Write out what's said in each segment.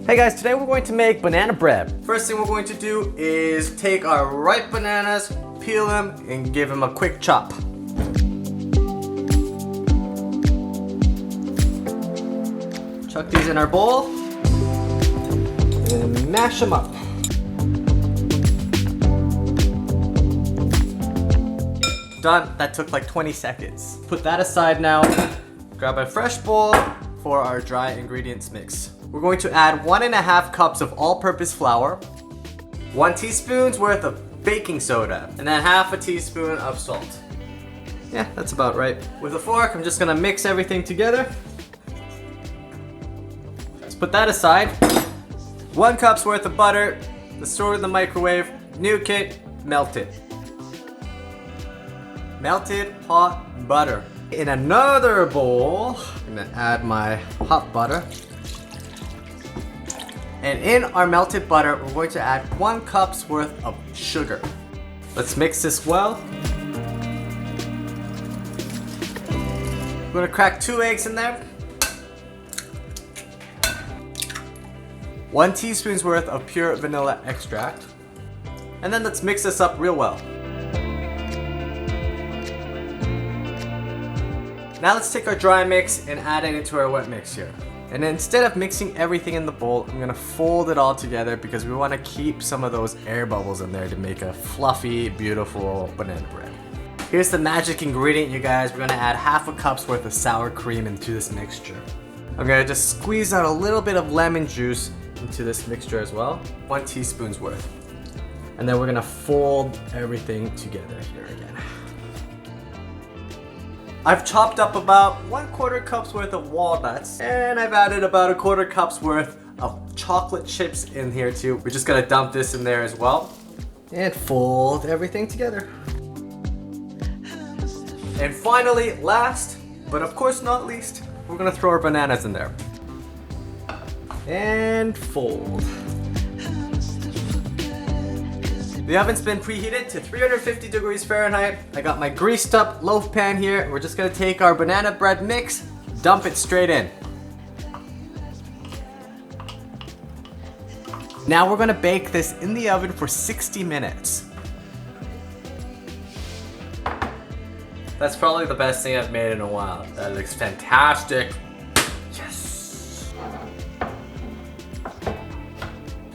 Hey guys, today we're going to make banana bread. First thing we're going to do is take our ripe bananas, peel them, and give them a quick chop. Chuck these in our bowl, and mash them up. Done, that took like 20 seconds. Put that aside now. Grab a fresh bowl for our dry ingredients mix. We're going to add 1.5 cups of all-purpose flour, 1 teaspoon's worth of baking soda, and then half a teaspoon of salt. Yeah, that's about right. With a fork, I'm just gonna mix everything together. Let's put that aside. 1 cup's worth of butter, let's store it in the microwave, nuke it, melt it. Melted hot butter. In another bowl, I'm gonna add my hot butter. And in our melted butter, we're going to add 1 cup's worth of sugar. Let's mix this well. We're gonna crack 2 eggs in there. 1 teaspoon's worth of pure vanilla extract. And then let's mix this up real well. Now let's take our dry mix and add it into our wet mix here. And instead of mixing everything in the bowl, I'm gonna fold it all together because we wanna keep some of those air bubbles in there to make a fluffy, beautiful banana bread. Here's the magic ingredient, you guys. We're gonna add half a cup's worth of sour cream into this mixture. I'm gonna just squeeze out a little bit of lemon juice into this mixture as well. 1 teaspoon's worth. And then we're gonna fold everything together here again. I've chopped up about 1/4 cup's worth of walnuts, and I've added about 1/4 cup's worth of chocolate chips in here too. We're just gonna dump this in there as well and fold everything together. And finally, last, but of course not least, we're gonna throw our bananas in there. And fold. The oven's been preheated to 350 degrees Fahrenheit. I got my greased up loaf pan here. We're just gonna take our banana bread mix, dump it straight in. Now we're gonna bake this in the oven for 60 minutes. That's probably the best thing I've made in a while. That looks fantastic. Yes.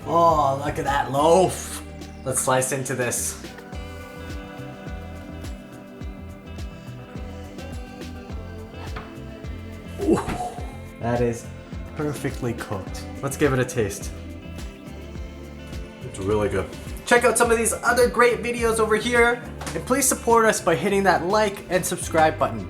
Oh, look at that loaf. Let's slice into this. Ooh, that is perfectly cooked. Let's give it a taste. It's really good. Check out some of these other great videos over here, and please support us by hitting that like and subscribe button.